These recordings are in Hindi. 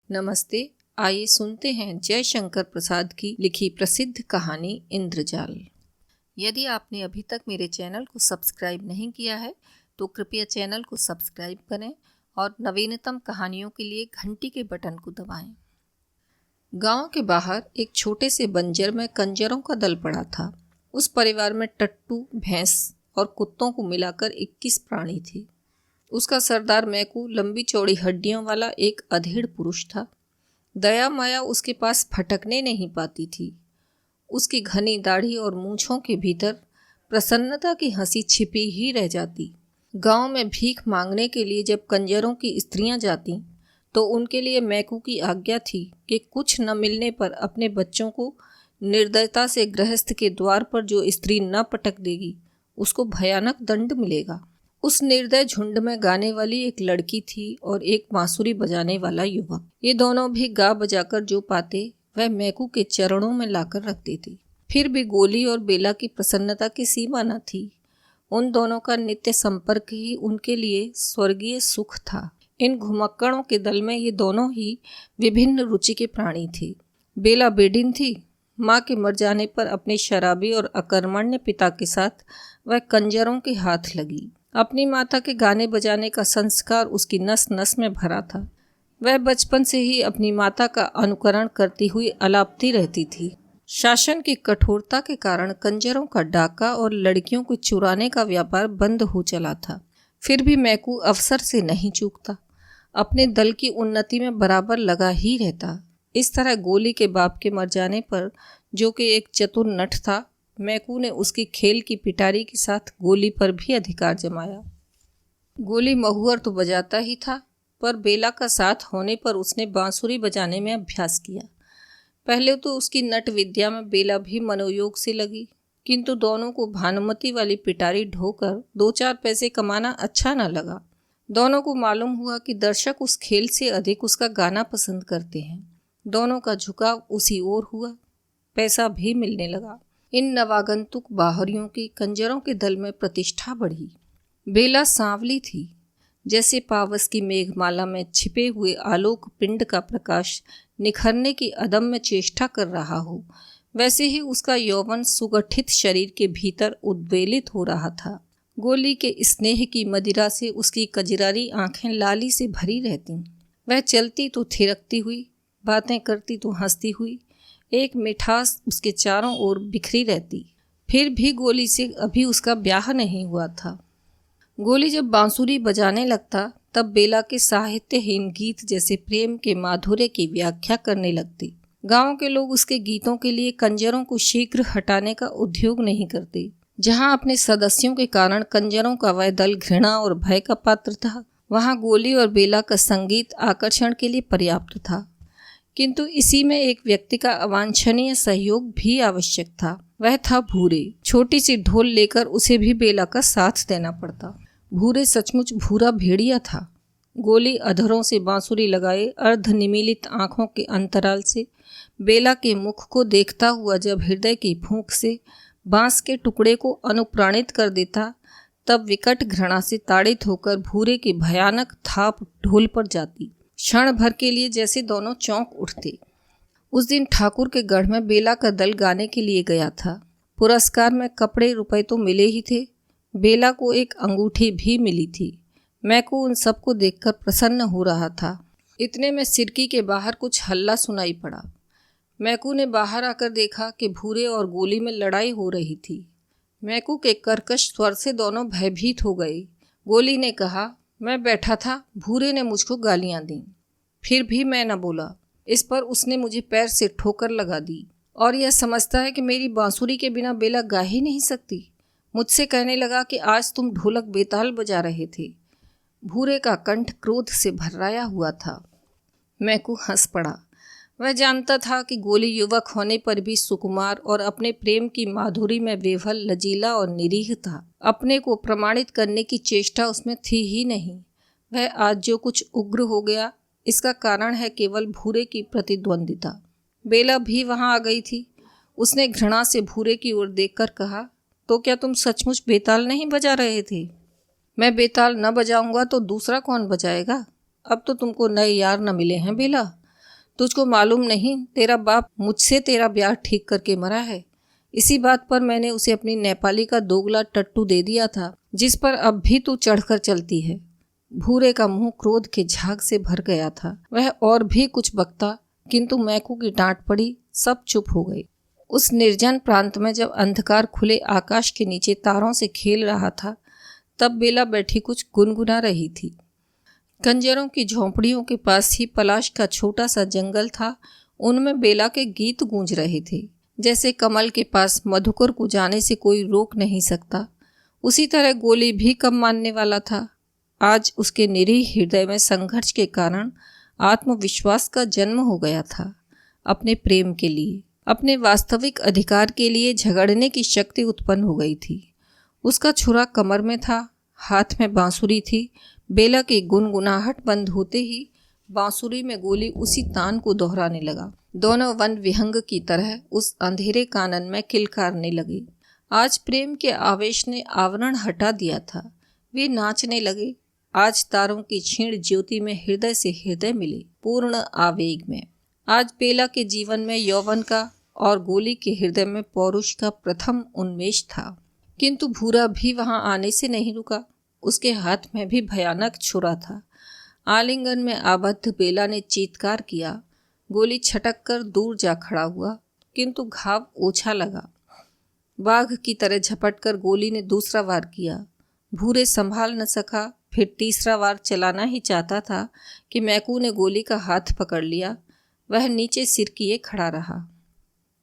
नमस्ते। आइए सुनते हैं जयशंकर प्रसाद की लिखी प्रसिद्ध कहानी इंद्रजाल। यदि आपने अभी तक मेरे चैनल को सब्सक्राइब नहीं किया है तो कृपया चैनल को सब्सक्राइब करें और नवीनतम कहानियों के लिए घंटी के बटन को दबाएं। गांव के बाहर एक छोटे से बंजर में कंजरों का दल पड़ा था। उस परिवार में टट्टू, भैंस और कुत्तों को मिलाकर 21 प्राणी थे। उसका सरदार मैकू लंबी चौड़ी हड्डियों वाला एक अधेड़ पुरुष था। दया माया उसके पास फटकने नहीं पाती थी। उसकी घनी दाढ़ी और मूंछों के भीतर प्रसन्नता की हंसी छिपी ही रह जाती। गांव में भीख मांगने के लिए जब कंजरों की स्त्रियां जाती तो उनके लिए मैकू की आज्ञा थी कि कुछ न मिलने पर अपने बच्चों को निर्दयता से गृहस्थ के द्वार पर जो स्त्री न पटक देगी उसको भयानक दंड मिलेगा। उस निर्दय झुंड में गाने वाली एक लड़की थी और एक बांसुरी बजाने वाला युवक। ये दोनों भी गा बजाकर जो पाते वह मैकू के चरणों में लाकर रखते थे। फिर भी गोली और बेला की प्रसन्नता की सीमा न थी। उन दोनों का नित्य संपर्क ही उनके लिए स्वर्गीय सुख था। इन घुमक्कड़ों के दल में ये दोनों ही विभिन्न रुचि के प्राणी थे। बेला बेडिन थी। माँ के मर जाने पर अपने शराबी और अकर्मण्य पिता के साथ वह कंजरों के हाथ लगी। अपनी माता के गाने बजाने का संस्कार उसकी नस नस में भरा था। वह बचपन से ही अपनी माता का अनुकरण करती हुई अलापती रहती थी। शासन की कठोरता के कारण कंजरों का डाका और लड़कियों को चुराने का व्यापार बंद हो चला था। फिर भी मैकू अवसर से नहीं चूकता। अपने दल की उन्नति में बराबर लगा ही रहता। इस तरह गोली के बाप के मर जाने पर, जो कि एक चतुर नठ था, मैकू ने उसकी खेल की पिटारी के साथ गोली पर भी अधिकार जमाया। गोली महुअर तो बजाता ही था, पर बेला का साथ होने पर उसने बांसुरी बजाने में अभ्यास किया। पहले तो उसकी नट विद्या में बेला भी मनोयोग से लगी, किंतु दोनों को भानुमति वाली पिटारी ढोकर 2-4 पैसे कमाना अच्छा न लगा। दोनों को मालूम हुआ कि दर्शक उस खेल से अधिक उसका गाना पसंद करते हैं। दोनों का झुकाव उसी ओर हुआ। पैसा भी मिलने लगा। इन नवागंतुक बाहरियों की कंजरों के दल में प्रतिष्ठा बढ़ी। बेला सांवली थी, जैसे पावस की मेघमाला में छिपे हुए आलोक पिंड का प्रकाश निखरने की अदम्य चेष्टा कर रहा हो, वैसे ही उसका यौवन सुगठित शरीर के भीतर उद्वेलित हो रहा था। गोली के स्नेह की मदिरा से उसकी कजरारी आंखें लाली से भरी रहती। वह चलती तो थिरकती हुई, बातें करती तो हंसती हुई, एक मिठास उसके चारों ओर बिखरी रहती। फिर भी गोली से अभी उसका ब्याह नहीं हुआ था। गोली जब बांसुरी बजाने लगता तब बेला के साहित्यहीन गीत जैसे प्रेम के माधुर्य की व्याख्या करने लगती। गांव के लोग उसके गीतों के लिए कंजरों को शीघ्र हटाने का उद्योग नहीं करते। जहां अपने सदस्यों के कारण कंजरों का वह दल घृणा और भय का पात्र था, वहां गोली और बेला का संगीत आकर्षण के लिए पर्याप्त था। किंतु इसी में एक व्यक्ति का अवांछनीय सहयोग भी आवश्यक था। वह था भूरे। छोटी सी ढोल लेकर उसे भी बेला का साथ देना पड़ता। भूरे सचमुच भूरा भेड़िया था। गोली अधरों से बांसुरी लगाए अर्ध निमीलित आंखों के अंतराल से बेला के मुख को देखता हुआ जब हृदय की फूंक से बांस के टुकड़े को अनुप्राणित कर देता, तब विकट घृणा से ताड़ित होकर भूरे की भयानक थाप ढोल पर जाती। क्षण भर के लिए जैसे दोनों चौंक उठते। उस दिन ठाकुर के गढ़ में बेला का दल गाने के लिए गया था। पुरस्कार में कपड़े रुपए तो मिले ही थे, बेला को एक अंगूठी भी मिली थी। मैकू उन सबको देखकर प्रसन्न हो रहा था। इतने में सिरकी के बाहर कुछ हल्ला सुनाई पड़ा। मैकू ने बाहर आकर देखा कि भूरे और गोली में लड़ाई हो रही थी। मैकू के कर्कश स्वर से दोनों भयभीत हो गए। गोली ने कहा, मैं बैठा था, भूरे ने मुझको गालियां दी, फिर भी मैं न बोला। इस पर उसने मुझे पैर से ठोकर लगा दी और यह समझता है कि मेरी बांसुरी के बिना बेला गा ही नहीं सकती। मुझसे कहने लगा कि आज तुम ढोलक बेताल बजा रहे थे। भूरे का कंठ क्रोध से भर्राया हुआ था। मैकू हंस पड़ा। वह जानता था कि गोली युवक होने पर भी सुकुमार और अपने प्रेम की माधुरी में विह्वल, लजीला और निरीह था। अपने को प्रमाणित करने की चेष्टा उसमें थी ही नहीं। वह आज जो कुछ उग्र हो गया, इसका कारण है केवल भूरे की प्रतिद्वंदिता। बेला भी वहां आ गई थी। उसने घृणा से भूरे की ओर देखकर कहा, तो क्या तुम सचमुच बेताल नहीं बजा रहे थे? मैं बेताल न बजाऊंगा तो दूसरा कौन बजाएगा? अब तो तुमको नए यार न मिले हैं बेला। तुझको मालूम नहीं, तेरा बाप मुझसे तेरा ब्याह ठीक करके मरा है। इसी बात पर मैंने उसे अपनी नेपाली का दोगला टट्टू दे दिया था, जिस पर अब भी तू चढ़कर चलती है। भूरे का मुंह क्रोध के झाग से भर गया था। वह और भी कुछ बकता, किंतु मैकू की डांट पड़ी, सब चुप हो गए। उस निर्जन प्रांत में जब अंधकार खुले आकाश के नीचे तारों से खेल रहा था, तब बेला बैठी कुछ गुनगुना रही थी। कंजरों की झोंपड़ियों के पास ही पलाश का छोटा सा जंगल था। उनमें बेला के गीत गूंज रहे थे। जैसे कमल के पास मधुकर को जाने से कोई रोक नहीं सकता, उसी तरह गोली भी कम मानने वाला था। आज उसके निरीह हृदय में संघर्ष के कारण आत्मविश्वास का जन्म हो गया था। अपने प्रेम के लिए, अपने वास्तविक अधिकार के लिए झगड़ने की शक्ति उत्पन्न हो गई थी। उसका छुरा कमर में था, हाथ में बांसुरी थी। बेला की गुनगुनाहट बंद होते ही बांसुरी में गोली उसी तान को दोहराने लगा। दोनों वन विहंग की तरह उस अंधेरे कानन में किलकारने लगे। आज प्रेम के आवेश ने आवरण हटा दिया था। वे नाचने लगे। आज तारों की क्षीण ज्योति में हृदय से हृदय मिले, पूर्ण आवेग में। आज बेला के जीवन में यौवन का और गोली के हृदय में पौरुष का प्रथम उन्मेष था। किंतु भूरा भी वहां आने से नहीं रुका। उसके हाथ में भी भयानक छुरा था। आलिंगन में आबद्ध बेला ने चीत्कार किया। गोली छटक कर दूर जा खड़ा हुआ, किंतु घाव ओछा लगा। बाघ की तरह झपटकर गोली ने दूसरा वार किया। भूरे संभाल न सका, फिर तीसरा वार चलाना ही चाहता था कि मैकू ने गोली का हाथ पकड़ लिया। वह नीचे सिर किए खड़ा रहा।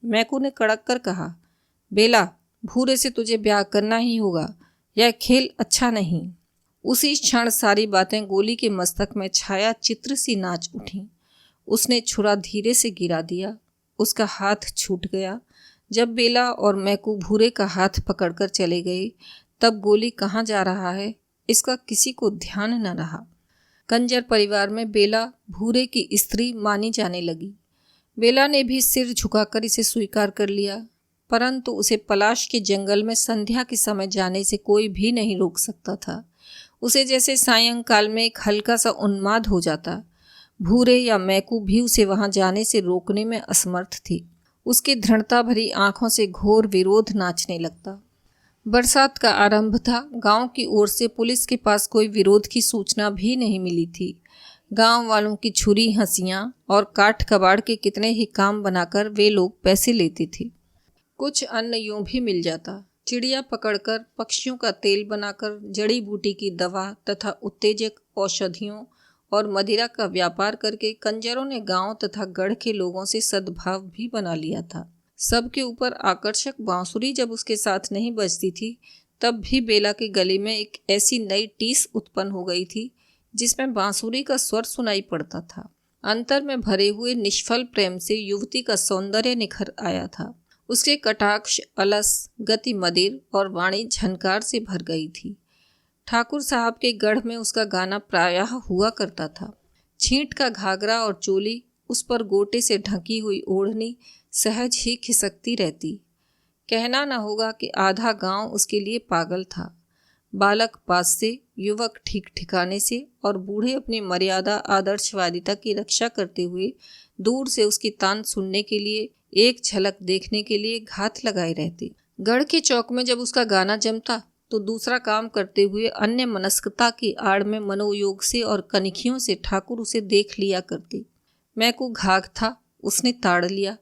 मैकू ने कड़क कर कहा, बेला, भूरे से तुझे ब्याह करना ही होगा, यह खेल अच्छा नहीं। उसी क्षण सारी बातें गोली के मस्तक में छाया चित्र सी नाच उठी। उसने छुरा धीरे से गिरा दिया। उसका हाथ छूट गया। जब बेला और मैकू भूरे का हाथ पकड़कर चले गए, तब गोली कहाँ जा रहा है इसका किसी को ध्यान न रहा। कंजर परिवार में बेला भूरे की स्त्री मानी जाने लगी। बेला ने भी सिर झुकाकर इसे स्वीकार कर लिया, परंतु उसे पलाश के जंगल में संध्या के समय जाने से कोई भी नहीं रोक सकता था। उसे जैसे सायंकाल में एक हल्का सा उन्माद हो जाता। भूरे या मैकू भी उसे वहां जाने से रोकने में असमर्थ थी। उसकी दृढ़ता भरी आंखों से घोर विरोध नाचने लगता। बरसात का आरंभ था। गांव की ओर से पुलिस के पास कोई विरोध की सूचना भी नहीं मिली थी। गांव वालों की छुरी हंसियां और काठ कबाड़ के कितने ही काम बनाकर वे लोग पैसे लेते थे। कुछ अन्न यूं भी मिल जाता। चिड़िया पकड़कर, पक्षियों का तेल बनाकर, जड़ी बूटी की दवा तथा उत्तेजक औषधियों और मदिरा का व्यापार करके कंजरों ने गांव तथा गढ़ के लोगों से सद्भाव भी बना लिया था। सबके ऊपर आकर्षक बांसुरी जब उसके साथ नहीं बजती थी, तब भी बेला के गले में एक ऐसी नई टीस उत्पन्न हो गई थी जिसमें बांसुरी का स्वर सुनाई पड़ता था। अंतर में भरे हुए निष्फल प्रेम से युवती का सौंदर्य निखर आया था। उसके कटाक्ष अलस, गति मदिर और वाणी झनकार से भर गई थी। ठाकुर साहब के गढ़ में उसका गाना प्रायः हुआ करता था। छींट का घाघरा और चोली, उस पर गोटे से ढकी हुई ओढ़नी सहज ही खिसकती रहती। कहना न होगा कि आधा गांव उसके लिए पागल था। बालक पास से, युवक ठीक ठिकाने से और बूढ़े अपनी मर्यादा आदर्शवादिता की रक्षा करते हुए दूर से उसकी तान सुनने के लिए, एक झलक देखने के लिए घात लगाए रहते। गढ़ के चौक में जब उसका गाना जमता तो दूसरा काम करते हुए अन्य मनस्कता की आड़ में मनोयोग से और कनिखियों से ठाकुर उसे देख लिया करते। मैकू घाघ था, उसने ताड़ लिया।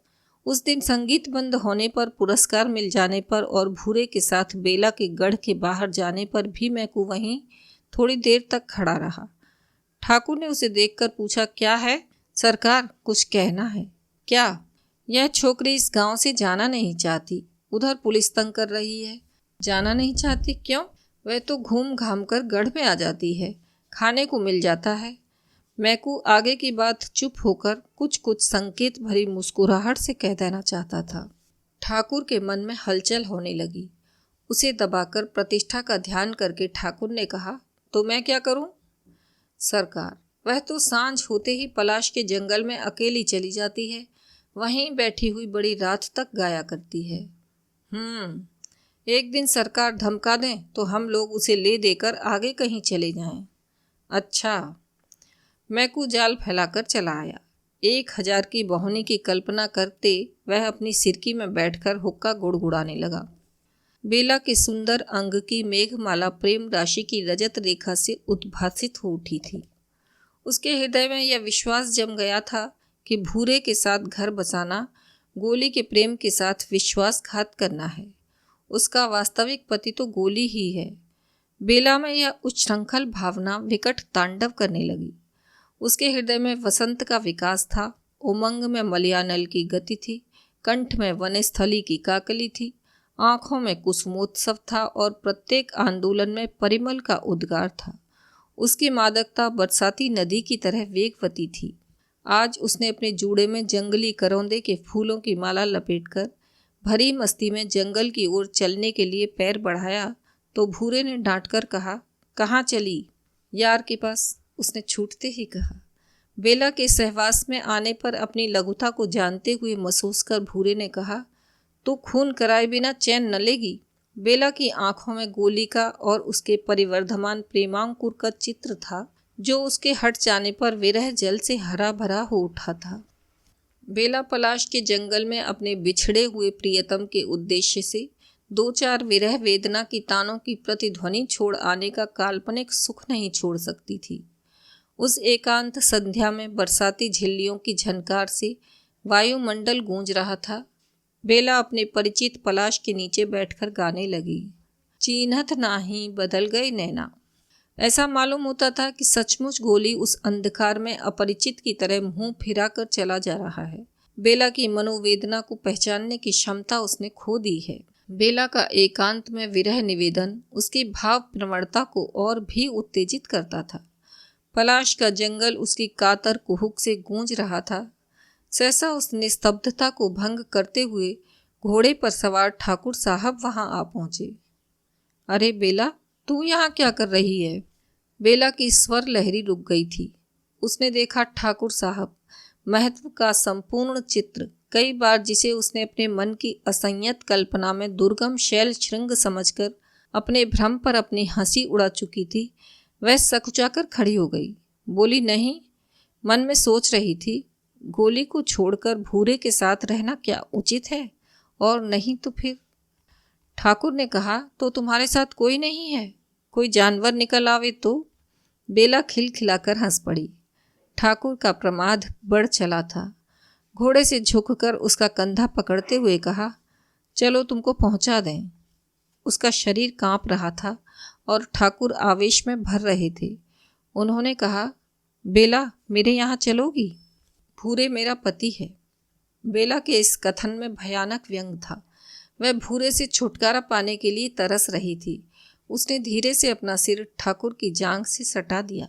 उस दिन संगीत बंद होने पर, पुरस्कार मिल जाने पर और भूरे के साथ बेला के गढ़ के बाहर जाने पर भी मैकू वहीं थोड़ी देर तक खड़ा रहा। ठाकुर ने उसे देखकर पूछा, क्या है सरकार, कुछ कहना है क्या? यह छोकरी इस गांव से जाना नहीं चाहती। उधर पुलिस तंग कर रही है। जाना नहीं चाहती? क्यों? वह तो घूम घाम कर गढ़ में आ जाती है, खाने को मिल जाता है। मैकू आगे की बात चुप होकर कुछ कुछ संकेत भरी मुस्कुराहट से कह देना चाहता था। ठाकुर के मन में हलचल होने लगी। उसे दबाकर प्रतिष्ठा का ध्यान करके ठाकुर ने कहा, तो मैं क्या करूं? सरकार, वह तो सांझ होते ही पलाश के जंगल में अकेली चली जाती है। वहीं बैठी हुई बड़ी रात तक गाया करती है। एक दिन सरकार धमका दें तो हम लोग उसे ले देकर आगे कहीं चले जाएं। अच्छा। मैकू जाल फैलाकर चला आया। 1000 की बहुनी की कल्पना करते वह अपनी सिरकी में बैठकर हुक्का गुड़गुड़ाने लगा। बेला के सुंदर अंग की मेघमाला प्रेम राशि की रजत रेखा से उद्भासित हो उठी थी। उसके हृदय में यह विश्वास जम गया था कि भूरे के साथ घर बसाना गोली के प्रेम के साथ विश्वासघात करना है। उसका वास्तविक पति तो गोली ही है। बेला में यह उच्छृंखल भावना विकट तांडव करने लगी। उसके हृदय में वसंत का विकास था, उमंग में मलयानल की गति थी, कंठ में वनस्थली की काकली थी, आंखों में कुसुमोत्सव था और प्रत्येक आंदोलन में परिमल का उद्गार था। उसकी मादकता बरसाती नदी की तरह वेगवती थी। आज उसने अपने जूड़े में जंगली करौंदे के फूलों की माला लपेटकर भरी मस्ती में जंगल की ओर चलने के लिए पैर बढ़ाया तो भूरे ने डांटकर कहा, कहाँ चली? यार के पास, उसने छूटते ही कहा। बेला के सहवास में आने पर अपनी लघुता को जानते हुए महसूस कर भूरे ने कहा, तू खून कराए बिना चैन न लेगी। बेला की आंखों में गोली का और उसके परिवर्धमान प्रेमांकुर का चित्र था, जो उसके हट जाने पर विरह जल से हरा भरा हो उठा था। बेला पलाश के जंगल में अपने बिछड़े हुए प्रियतम के उद्देश्य से 2-4 विरह वेदना की तानों की प्रतिध्वनि छोड़ आने का काल्पनिक सुख नहीं छोड़ सकती थी। उस एकांत संध्या में बरसाती झिल्लियों की झनकार से वायुमंडल गूंज रहा था। बेला अपने परिचित पलाश के नीचे बैठकर गाने लगी, चीन्हत नाही बदल गई नैना। ऐसा मालूम होता था कि सचमुच गोली उस अंधकार में अपरिचित की तरह मुंह फिराकर चला जा रहा है। बेला की मनोवेदना को पहचानने की क्षमता उसने खो दी है। बेला का एकांत में विरह निवेदन उसकी भाव प्रवणता को और भी उत्तेजित करता था। पलाश का जंगल उसकी कातर कुहुक से गूंज रहा था। सहसा उस निस्तब्धता को भंग करते हुए घोड़े पर सवार ठाकुर साहब वहां आ पहुंचे। अरे बेला, तू यहाँ क्या कर रही है? बेला की स्वर लहरी रुक गई थी। उसने देखा ठाकुर साहब, महत्व का संपूर्ण चित्र, कई बार जिसे उसने अपने मन की असंयत कल्पना में दुर्गम शैल श्रृंग समझकर अपने भ्रम पर अपनी हंसी उड़ा चुकी थी, वह सकुचाकर खड़ी हो गई। बोली, नहीं। मन में सोच रही थी, गोली को छोड़कर भूरे के साथ रहना क्या उचित है, और नहीं तो फिर। ठाकुर ने कहा, तो तुम्हारे साथ कोई नहीं है? कोई जानवर निकल आवे तो? बेला खिलखिलाकर हंस पड़ी। ठाकुर का प्रमाद बढ़ चला था। घोड़े से झुककर उसका कंधा पकड़ते हुए कहा, चलो तुमको पहुंचा दें। उसका शरीर कांप रहा था और ठाकुर आवेश में भर रहे थे। उन्होंने कहा, बेला, मेरे यहाँ चलोगी? भूरे मेरा पति है। बेला के इस कथन में भयानक व्यंग था। वह भूरे से छुटकारा पाने के लिए तरस रही थी। उसने धीरे से अपना सिर ठाकुर की जांघ से सटा दिया।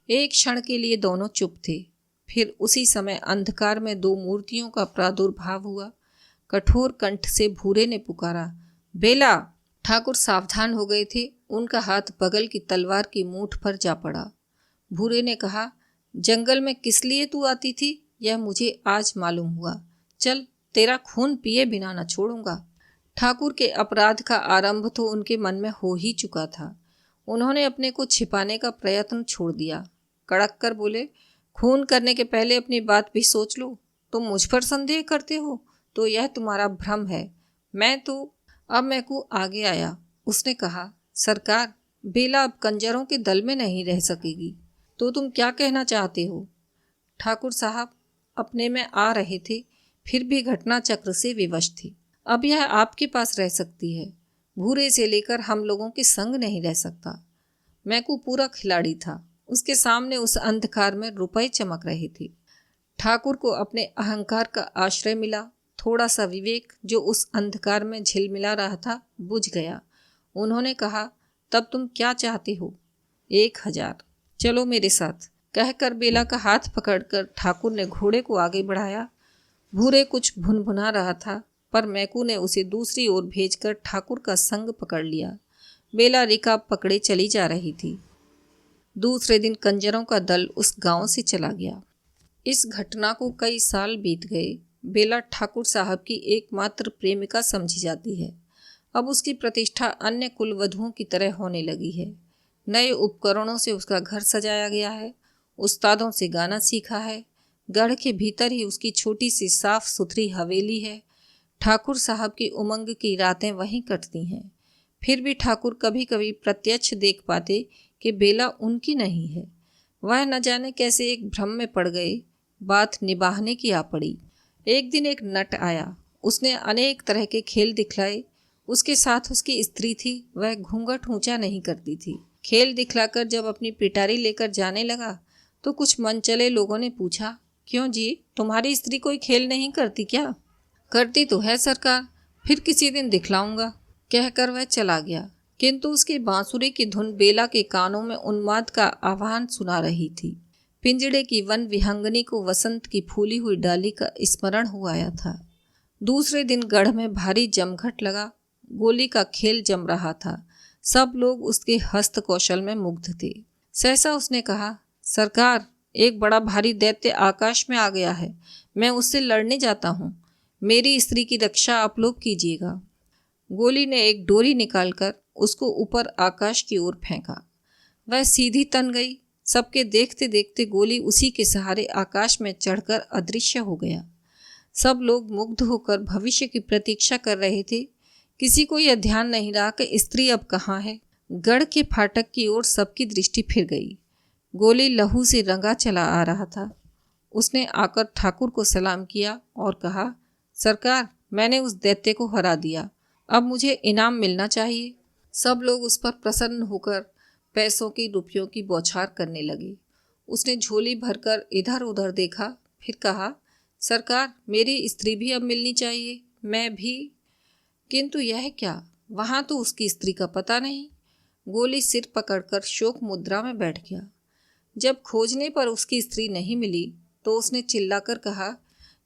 एक क्षण के लिए दोनों चुप थे। फिर उसी समय अंधकार में 2 मूर्तियों का प्रादुर्भाव हुआ। कठोर कंठ से भूरे ने पुकारा, बेला। ठाकुर सावधान हो गए थे। उनका हाथ बगल की तलवार की मूठ पर जा पड़ा। भूरे ने कहा, जंगल में किस लिए तू आती थी, यह मुझे आज मालूम हुआ। चल, तेरा खून पिए बिना न छोड़ूंगा। ठाकुर के अपराध का आरंभ तो उनके मन में हो ही चुका था। उन्होंने अपने को छिपाने का प्रयत्न छोड़ दिया। कड़क कर बोले, खून करने के पहले अपनी बात भी सोच लो। तुम मुझ पर संदेह करते हो तो यह तुम्हारा भ्रम है। अब मैं को आगे आया। उसने कहा, सरकार, बेला अब कंजरों के दल में नहीं रह सकेगी। तो तुम क्या कहना चाहते हो? ठाकुर साहब अपने में आ रहे थे, फिर भी घटना चक्र से विवश थे। अब यह आपके पास रह सकती है। भूरे से लेकर हम लोगों के संग नहीं रह सकता। मैं को पूरा खिलाड़ी था। उसके सामने उस अंधकार में रुपए चमक रहे थे। ठाकुर को अपने अहंकार का आश्रय मिला। थोड़ा सा विवेक जो उस अंधकार में झिलमिला रहा था बुझ गया। उन्होंने कहा, तब तुम क्या चाहते हो? 1000। चलो मेरे साथ, कहकर बेला का हाथ पकड़कर ठाकुर ने घोड़े को आगे बढ़ाया। भूरे कुछ भुनभुना रहा था, पर मैकू ने उसे दूसरी ओर भेजकर ठाकुर का संग पकड़ लिया। बेला रिकाब पकड़े चली जा रही थी। दूसरे दिन कंजरों का दल उस गांव से चला गया। इस घटना को कई साल बीत गए। बेला ठाकुर साहब की एकमात्र प्रेमिका समझी जाती है। अब उसकी प्रतिष्ठा अन्य कुलवधुओं की तरह होने लगी है। नए उपकरणों से उसका घर सजाया गया है। उस्तादों से गाना सीखा है। गढ़ के भीतर ही उसकी छोटी सी साफ सुथरी हवेली है। ठाकुर साहब की उमंग की रातें वहीं कटती हैं। फिर भी ठाकुर कभी कभी प्रत्यक्ष देख पाते कि बेला उनकी नहीं है। वह न जाने कैसे एक भ्रम में पड़ गए। बात निभाने की आ पड़ी। एक दिन एक नट आया। उसने अनेक तरह के खेल दिखलाए। उसके साथ उसकी स्त्री थी। वह घूंघट ऊंचा नहीं करती थी। खेल दिखलाकर जब अपनी पिटारी लेकर जाने लगा तो कुछ मनचले लोगों ने पूछा, क्यों जी, तुम्हारी स्त्री कोई खेल नहीं करती क्या? करती तो है सरकार, फिर किसी दिन दिखलाऊंगा, कहकर वह चला गया। किंतु उसकी बांसुरी की धुन बेला के कानों में उन्माद का आह्वान सुना रही थी। पिंजड़े की वन विहंगनी को वसंत की फूली हुई डाली का स्मरण हो आया था। दूसरे दिन गढ़ में भारी जमघट लगा। गोली का खेल जम रहा था। सब लोग उसके हस्त कौशल में मुग्ध थे। सहसा उसने कहा, सरकार, एक बड़ा भारी दैत्य आकाश में आ गया है। मैं उससे लड़ने जाता हूँ। मेरी स्त्री की रक्षा आप लोग कीजिएगा। गोली ने एक डोरी निकालकर उसको ऊपर आकाश की ओर फेंका। वह सीधी तन गई। सबके देखते देखते गोली उसी के सहारे आकाश में चढ़कर अदृश्य हो गया। सब लोग मुग्ध होकर भविष्य की प्रतीक्षा कर रहे थे। किसी को यह ध्यान नहीं रहा कि स्त्री अब कहाँ है। गढ़ के फाटक की ओर सबकी दृष्टि फिर गई। गोली लहू से रंगा चला आ रहा था। उसने आकर ठाकुर को सलाम किया और कहा, सरकार, मैंने उस दैत्य को हरा दिया। अब मुझे इनाम मिलना चाहिए। सब लोग उस पर प्रसन्न होकर पैसों की रुपयों की बौछार करने लगे। उसने झोली भरकर इधर उधर देखा, फिर कहा, सरकार, मेरी स्त्री भी अब मिलनी चाहिए। मैं भी। किंतु यह क्या, वहाँ तो उसकी स्त्री का पता नहीं। गोली सिर पकड़कर शोक मुद्रा में बैठ गया। जब खोजने पर उसकी स्त्री नहीं मिली तो उसने चिल्लाकर कहा,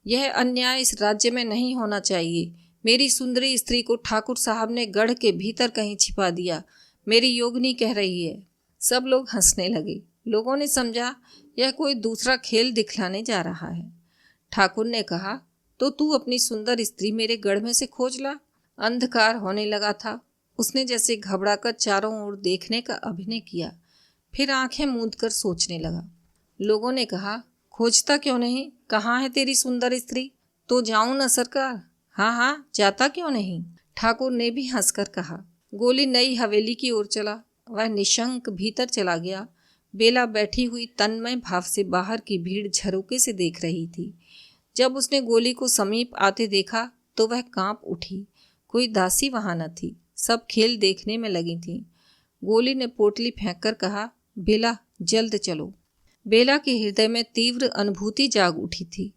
यह अन्याय इस राज्य में नहीं होना चाहिए। मेरी सुंदरी स्त्री को ठाकुर साहब ने गढ़ के भीतर कहीं छिपा दिया। मेरी योगिनी कह रही है। सब लोग हंसने लगे। लोगों ने समझा यह कोई दूसरा खेल दिखलाने जा रहा है। ठाकुर ने कहा, तो तू अपनी सुंदर स्त्री मेरे गढ़ में से खोज ला। अंधकार होने लगा था। उसने जैसे घबराकर चारों ओर देखने का अभिनय किया, फिर आंखें मूंद कर सोचने लगा। लोगों ने कहा, खोजता क्यों नहीं? कहाँ है तेरी सुंदर स्त्री? तो जाऊं न सरकार? हाँ हाँ, जाता क्यों नहीं? ठाकुर ने भी हंसकर कहा। गोली नई हवेली की ओर चला। वह निशंक भीतर चला गया। बेला बैठी हुई तन्मय भाव से बाहर की भीड़ झरोके से देख रही थी। जब उसने गोली को समीप आते देखा तो वह कांप उठी। कोई दासी वहां न थी। सब खेल देखने में लगी थी। गोली ने पोटली फेंककर कहा, बेला, जल्द चलो। बेला के हृदय में तीव्र अनुभूति जाग उठी थी।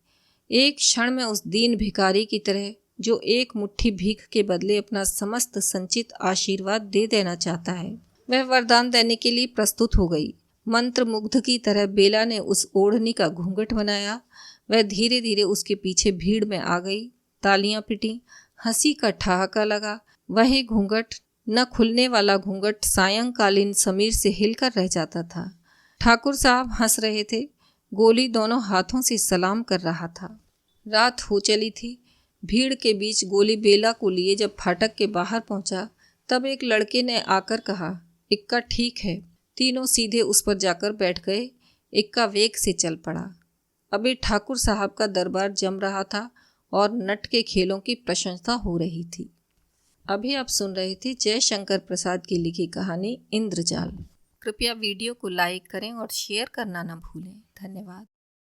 एक क्षण में उस दीन भिखारी की तरह जो एक मुट्ठी भीख के बदले अपना समस्त संचित आशीर्वाद दे देना चाहता है, वह वरदान देने के लिए प्रस्तुत हो गई। मंत्र मुग्ध की तरह बेला ने उस ओढ़नी का घूंघट बनाया। वह धीरे धीरे उसके पीछे भीड़ में आ गई। तालियां पिटी, हंसी का ठहाका लगा। वही घूंघट, न खुलने वाला घूंघट, सायंकालीन समीर से हिलकर रह जाता था। ठाकुर साहब हंस रहे थे। गोली दोनों हाथों से सलाम कर रहा था। रात हो चली थी। भीड़ के बीच गोली बेला को लिए जब फाटक के बाहर पहुंचा तब एक लड़के ने आकर कहा, इक्का ठीक है। तीनों सीधे उस पर जाकर बैठ गए। इक्का वेग से चल पड़ा। अभी ठाकुर साहब का दरबार जम रहा था और नट के खेलों की प्रशंसा हो रही थी। अभी आप सुन रहे थे जयशंकर प्रसाद की लिखी कहानी इंद्रजाल। कृपया वीडियो को लाइक करें और शेयर करना न भूलें। धन्यवाद।